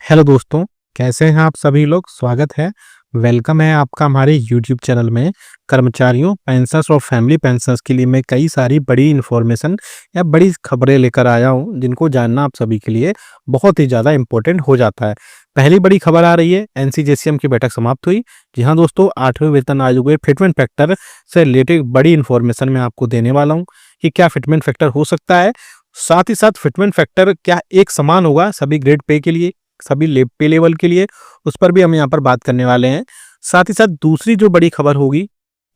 Hello दोस्तों, कैसे हैं आप सभी लोग? स्वागत है, वेलकम है आपका हमारे यूट्यूब चैनल में। कर्मचारियों, पेंशनर्स और फैमिली पेंशनर्स के लिए मैं कई सारी बड़ी इन्फॉर्मेशन या बड़ी खबरें लेकर आया हूँ, जिनको जानना आप सभी के लिए बहुत ही ज़्यादा इम्पोर्टेंट हो जाता है। पहली बड़ी खबर आ रही है, एनसीजेसीएम की बैठक समाप्त हुई। जी हाँ दोस्तों, 8वें वेतन आयोग में फिटमेंट फैक्टर से रिलेटेड बड़ी इन्फॉर्मेशन मैं आपको देने वाला हूँ कि क्या फिटमेंट फैक्टर हो सकता है। साथ ही साथ फिटमेंट फैक्टर क्या एक समान होगा सभी ग्रेड पे के लिए, सभी पे लेवल के लिए, उस पर भी हम यहाँ पर बात करने वाले हैं। साथ ही साथ दूसरी जो बड़ी खबर होगी,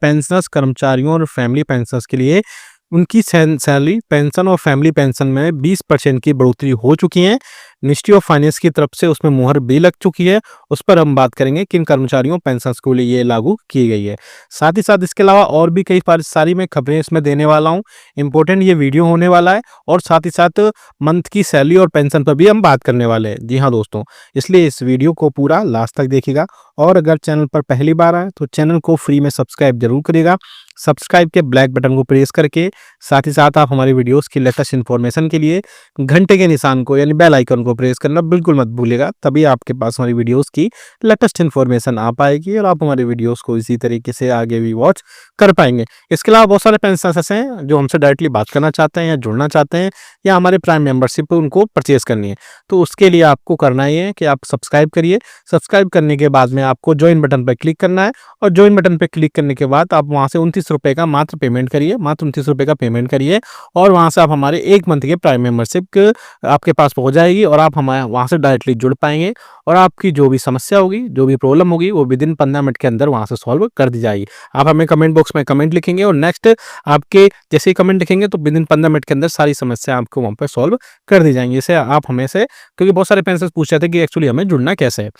पेंशनर्स, कर्मचारियों और फैमिली पेंशनर्स के लिए उनकी सैलरी, पेंशन और फैमिली पेंशन में 20% की बढ़ोतरी हो चुकी है। मिनिस्ट्री ऑफ फाइनेंस की तरफ से उसमें मुहर भी लग चुकी है। उस पर हम बात करेंगे किन कर्मचारियों, पेंशनर्स के लिए ये लागू की गई है। साथ ही साथ इसके अलावा और भी कई सारी मैं खबरें इसमें देने वाला हूँ। इंपॉर्टेंट ये वीडियो होने वाला है और साथ ही साथ मंथ की सैलरी और पेंशन पर भी हम बात करने वाले हैं। जी हाँ दोस्तों, इसलिए इस वीडियो को पूरा लास्ट तक देखिएगा और अगर चैनल पर पहली बार आए तो चैनल को फ्री में सब्सक्राइब जरूर करिएगा। सब्सक्राइब के ब्लैक बटन को प्रेस करके साथ ही साथ आप हमारी वीडियोस की लेटेस्ट इन्फॉर्मेशन के लिए घंटे के निशान को यानी बेल आइकन को प्रेस करना बिल्कुल मत भूलिएगा। तभी आपके पास हमारी वीडियोस की लेटेस्ट इन्फॉर्मेशन आ पाएगी और आप हमारी वीडियोस को इसी तरीके से आगे भी वॉच कर पाएंगे। इसके अलावा बहुत सारे पेंशनर्स ऐसे हैं जो हमसे डायरेक्टली बात करना चाहते हैं या जुड़ना चाहते हैं या हमारे प्राइम मेंबरशिप उनको परचेज करनी है, तो उसके लिए आपको करना ही है कि आप सब्सक्राइब करिए। सब्सक्राइब करने के बाद में आपको ज्वाइन बटन पर क्लिक करना है और ज्वाइन बटन पर क्लिक करने के बाद आप वहां से 29 रुपए का मात्र पेमेंट करिए, मात्र 29 रुपए का पेमेंट करिए और वहां से आप हमारे 1 मंथ के प्राइम मेंबरशिप आपके पास पहुंच जाएगी और आप हमारे वहां से डायरेक्टली जुड़ पाएंगे और आपकी जो भी समस्या होगी, जो भी प्रॉब्लम होगी, वो विदिन 15 मिनट के अंदर वहां से सॉल्व कर दी जाएगी। आप हमें कमेंट बॉक्स में कमेंट लिखेंगे और नेक्स्ट आपके जैसे ही कमेंट लिखेंगे तो विदिन 15 मिनट के अंदर सारी समस्या आपको वहां पर सॉल्व कर दी जाएंगी। इसे आप हमें से, क्योंकि बहुत सारे पेंशनर्स पूछ रहे थे कि एक्चुअली हमें जुड़ना कैसे है।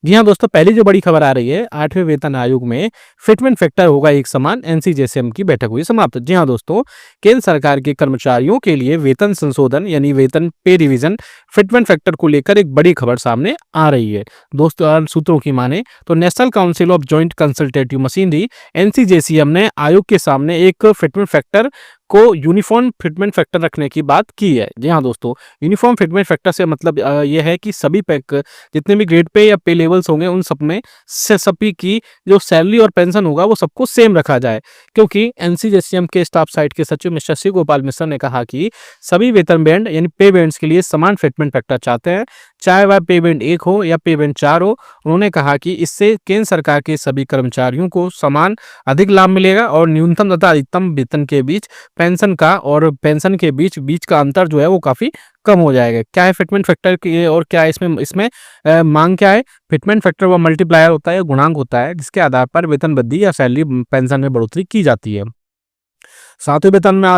जी हाँ दोस्तों, पहली जो बड़ी खबर आ रही है, 8वें वेतन आयोग में फिटमेंट फैक्टर होगा एक समान, एनसीजेसीएम की बैठक हुई समाप्त। जी हाँ दोस्तों, केंद्र सरकार के कर्मचारियों के लिए वेतन संशोधन यानी वेतन पे रिवीजन फिटमेंट फैक्टर को लेकर एक बड़ी खबर सामने आ रही है। दोस्तों, सूत्रों की माने तो national council of joint consultative machinery NCJCM ने आयोग के सामने एक फिटमेंट फैक्टर को यूनिफॉर्म फिटमेंट फैक्टर रखने की बात की है। जी हाँ दोस्तों, यूनिफॉर्म फिटमेंट फैक्टर से मतलब यह है कि सभी पैक जितने भी ग्रेड पे या पे लेवल्स होंगे उन सब में से सभी की जो सैलरी और पेंशन होगा वो सबको सेम रखा जाए, क्योंकि एनसीजेसीएम के स्टाफ साइट के सचिव मिस्टर शिव गोपाल मिश्र ने कहा कि सभी वेतन बैंड यानी पे बैंड्स के लिए समान फिटमेंट फैक्टर चाहते हैं, चाहे वह पे बैंड 1 हो या पे बैंड 4 हो। उन्होंने कहा कि इससे केंद्र सरकार के सभी कर्मचारियों को समान अधिक लाभ मिलेगा और न्यूनतम तथा अधिकतम वेतन के बीच पेंशन का और पेंशन के बीच का अंतर जो है वो काफी कम हो जाएगा। क्या है फिटमेंट फैक्टर की और क्या है इसमें इसमें मांग क्या है? फिटमेंट फैक्टर वो मल्टीप्लायर होता है, गुणांक होता है जिसके आधार पर वेतन वृद्धि या सैलरी पेंशन में बढ़ोतरी की जाती है। सातवें वेतन में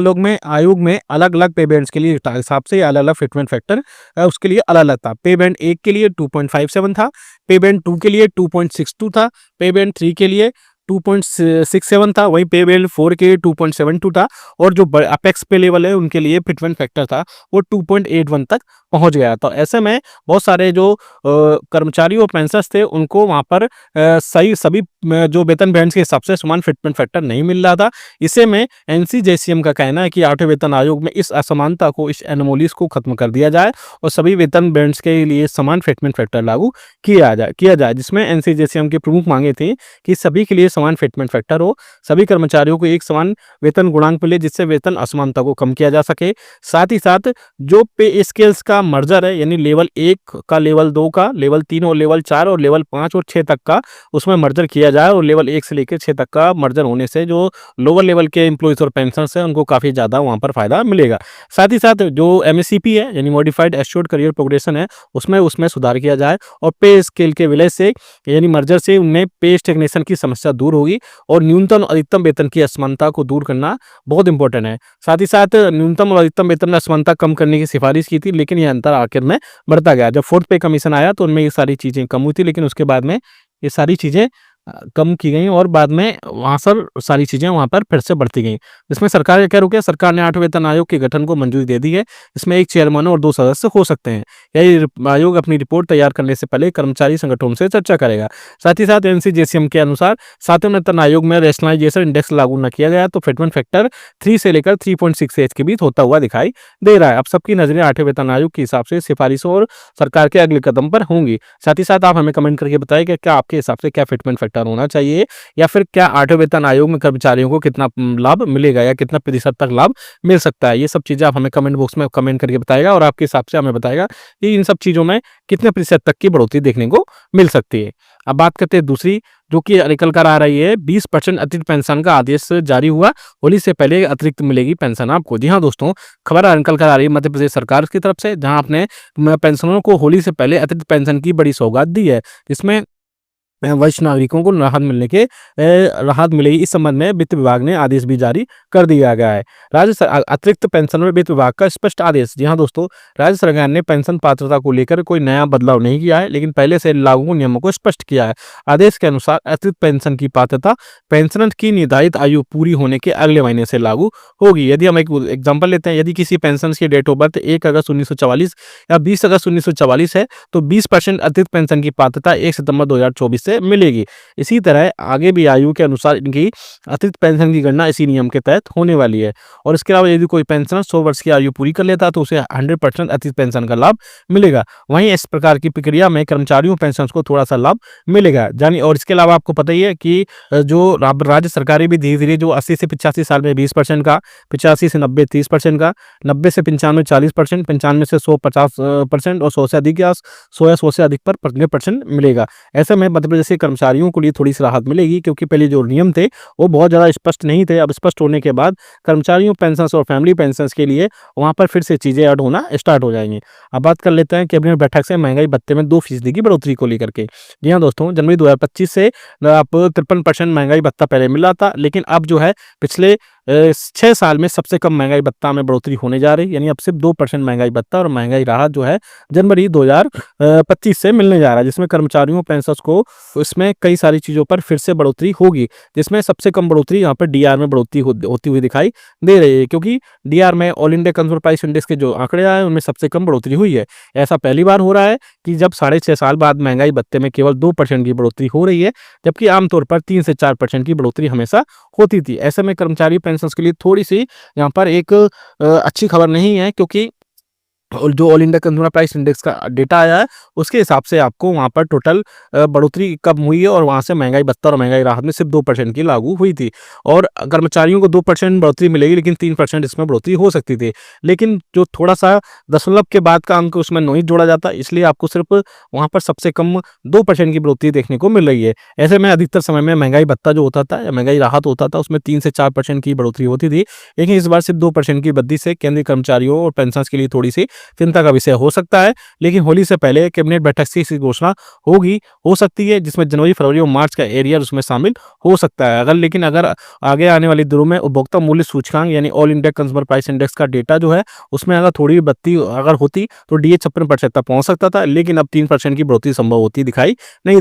आयोग में अलग अलग पे बैंड्स के लिए हिसाब से अलग अलग फिटमेंट फैक्टर उसके लिए अलग अलग था। पे बैंड 1 के लिए 2.57 था, पे बैंड 2 के लिए 2.62 था, पे बैंड 3 के लिए 2.67 था, वहीं पे बैंड 4 के लिए 2.72 था और जो अपेक्स पे लेवल है उनके लिए फिटमेंट फैक्टर था वो 2.81 तक पहुंच गया। तो ऐसे में बहुत सारे जो कर्मचारी और पेंशनर्स थे उनको वहां पर सही सभी जो वेतन बैंड्स के हिसाब से समान फिटमेंट फैक्टर नहीं मिल रहा था। इसे में एनसीजेसीएम का कहना है कि 8वें वेतन आयोग में इस असमानता को, इस एनोमोलीज को खत्म कर दिया जाए और सभी वेतन बैंड्स के लिए समान फिटमेंट फैक्टर लागू किया जाए जिसमें एनसीजेसीएम की प्रमुख मांगे थी कि सभी के लिए समान फिटमेंट फैक्टर हो, सभी कर्मचारियों को एक समान वेतन गुणांक मिले जिससे वेतन असमानता को कम किया जा सके। साथ ही साथ जो पे स्केल्स का मर्जर है यानी लेवल 1 का, लेवल 2 का, लेवल 3 और लेवल 4 और लेवल 5 और 6 तक का उसमें मर्जर किया जाए और लेवल 1 से लेकर 6 तक का मर्जर होने से जो लोअर लेवल के एम्प्लॉइज और पेंशनर्स हैं उनको काफ़ी ज़्यादा वहाँ पर फायदा मिलेगा। साथ ही साथ जो एमएससीपी है यानी मॉडिफाइड एश्योर्ड करियर प्रोग्रेशन है उसमें सुधार किया जाए और पे स्केल के विलय से यानी मर्जर से उनमें पे स्टेग्नेशन की समस्या दूर होगी और न्यूनतम और अधिकतम वेतन की असमानता को दूर करना बहुत इंपॉर्टेंट है। साथ ही साथ न्यूनतम और अधिकतम वेतन में असमानता कम करने की सिफारिश की थी, लेकिन यह अंतर आखिर में बढ़ता गया। जब 4th पे कमीशन आया तो उनमें ये सारी चीज़ें कम हुई थी, लेकिन उसके बाद में ये सारी चीज़ें कम की गई और बाद में वहाँ सर सारी चीज़ें वहाँ पर फिर से बढ़ती गईं। इसमें सरकार क्या रुके, सरकार ने 8 वेतन आयोग के गठन को मंजूरी दे दी है। इसमें 1 चेयरमैन और 2 सदस्य हो सकते हैं। यह आयोग अपनी रिपोर्ट तैयार करने से पहले कर्मचारी संगठनों से चर्चा करेगा। साथ ही साथ एनसीजेसीएम के अनुसार 7वें वेतन आयोग में रैशनलाइजेशन इंडेक्स लागू न किया गया तो फिटमेंट फैक्टर 3 से लेकर 3.68 के बीच होता हुआ दिखाई दे रहा है। अब सबकी नज़रें 8वें वेतन आयोग के हिसाब से सिफारिशों और सरकार के अगले कदम पर होंगी। साथ ही साथ आप हमें कमेंट करके बताइए कि क्या आपके हिसाब से क्या फिटमेंट फैक्टर होना चाहिए, या फिर क्या 8वें वेतन आयोग में कर्मचारियों को कितना लाभ मिलेगा या कितना प्रतिशत तक लाभ मिल सकता है। ये सब चीज़ें आप हमें कमेंट बॉक्स में कमेंट करके बताइएगा और आपके हिसाब से हमें बताएगा कि इन सब चीज़ों में कितने प्रतिशत तक की बढ़ोतरी देखने को मिल सकती है। अब बात करते हैं दूसरी, जो कि निकल कर आ रही है, 20% अतिरिक्त पेंशन का आदेश जारी हुआ। होली से पहले अतिरिक्त मिलेगी पेंशन आपको। जी हाँ दोस्तों, खबर निकल कर आ रही है मध्य प्रदेश सरकार की तरफ से, जहां आपने पेंशनरों को होली से पहले अतिरिक्त पेंशन की बड़ी सौगात दी है। इसमें वरिष्ठ नागरिकों को राहत मिलेगी। इस संबंध में वित्त विभाग ने आदेश भी जारी कर दिया गया है। अतिरिक्त पेंशन में वित्त विभाग का स्पष्ट आदेश। जी हाँ दोस्तों, राज्य सरकार ने पेंशन पात्रता को लेकर कोई नया बदलाव नहीं किया है, लेकिन पहले से लागू नियमों को स्पष्ट किया है। आदेश के अनुसार अतिरिक्त पेंशन की पात्रता पेंशनर की निर्धारित आयु पूरी होने के अगले महीने से लागू होगी। यदि हम एक एग्जाम्पल लेते हैं, यदि किसी पेंशन की डेट ऑफ बर्थ 1 अगस्त 1944 या 20 अगस्त 1944 है, तो 20% अतिरिक्त पेंशन की पात्रता 1 सितंबर 2024 से मिलेगी। इसी तरह आगे भी आयु के अनुसार इनकी अतिरिक्त पेंशन की गणना इसी नियम के तहत होने वाली है। और इसके अलावा यदि कोई पेंशनर 100 वर्ष की आयु पूरी कर लेता है तो उसे 100% अतिरिक्त पेंशन का लाभ मिलेगा। वहीं इस प्रकार की प्रक्रिया में कर्मचारियों पेंशन को थोड़ा सा लाभ मिलेगा जानी। और इसके अलावा आपको पता ही है कि जो राज्य सरकारें भी धीरे धीरे जो 80 से 85 साल में 20% का, 85 से 90 30% का, 90 से 95 40%, 95 से 100 50% और 100 से अधिक या 100 से अधिक पर 15% मिलेगा। ऐसे में मध्य प्रदेश के कर्मचारियों को लिए थोड़ी सी राहत मिलेगी, क्योंकि पहले जो नियम थे वो बहुत ज़्यादा स्पष्ट नहीं थे। अब स्पष्ट होने के बाद कर्मचारियों पेंशन और फैमिली पेंशन के लिए वहाँ पर फिर से चीज़ें ऐड होना स्टार्ट हो जाएंगी। अब बात कर लेते हैं कैबिनेट बैठक से महंगाई भत्ते में 2% की बढ़ोतरी को लेकर के। जी हाँ दोस्तों, जनवरी 2025 से आप 53% महंगाई भत्ता पहले मिल रहा था, लेकिन अब जो है पिछले 6 साल में सबसे कम महंगाई भत्ता में बढ़ोतरी होने जा रही है। यानी अब सिर्फ 2% महंगाई भत्ता और महंगाई राहत जो है जनवरी 2025 से मिलने जा रहा है, जिसमें कर्मचारियों पेंशनर्स को इसमें कई सारी चीज़ों पर फिर से बढ़ोतरी होगी। जिसमें सबसे कम बढ़ोतरी यहाँ पर डीआर में बढ़ोतरी होती हुई दिखाई दे रही है, क्योंकि डीआर में all India consumer price index के जो आंकड़े आए उनमें सबसे कम बढ़ोतरी हुई है। ऐसा पहली बार हो रहा है कि जब 6.5 साल बाद महंगाई भत्ते में केवल 2% की बढ़ोतरी हो रही है, जबकि आमतौर पर 3 से 4% की बढ़ोतरी हमेशा होती थी। ऐसे में कर्मचारी पेंशन के लिए थोड़ी सी यहाँ पर एक अच्छी खबर नहीं है, क्योंकि और जो all India consumer price index का डेटा आया है उसके हिसाब से आपको वहाँ पर टोटल बढ़ोतरी कब हुई है, और वहाँ से महंगाई भत्ता और महंगाई राहत में सिर्फ 2% की लागू हुई थी। और कर्मचारियों को 2% बढ़ोतरी मिलेगी, लेकिन 3% इसमें बढ़ोतरी हो सकती थी। लेकिन जो थोड़ा सा दशमलव के बाद का अंक उसमें नहीं जोड़ा जाता, इसलिए आपको सिर्फ वहाँ पर सबसे कम 2% की बढ़ोतरी देखने को मिल रही है। ऐसे में अधिकतर समय में महंगाई भत्ता जो होता था या महंगाई राहत होता था उसमें 3 से 4% की बढ़ोतरी होती थी, लेकिन इस बार सिर्फ 2% की वृद्धि से केंद्रीय कर्मचारियों और पेंशन के लिए थोड़ी सी चिंता का विषय हो सकता है। लेकिन होली से पहले कैबिनेट बैठक से इसकी घोषणा हो सकती है, जिसमें जनवरी फरवरी और मार्च का एरियर उसमें शामिल हो सकता है। अगर आगे आने वाली दिनों में उपभोक्ता मूल्य सूचकांक यानी all India consumer price index का डेटा जो है उसमें अगर थोड़ी बढ़ती अगर होती तो डीए 56% तक पहुंच सकता था, लेकिन अब 3% की बढ़ोतरी संभव होती दिखाई नहीं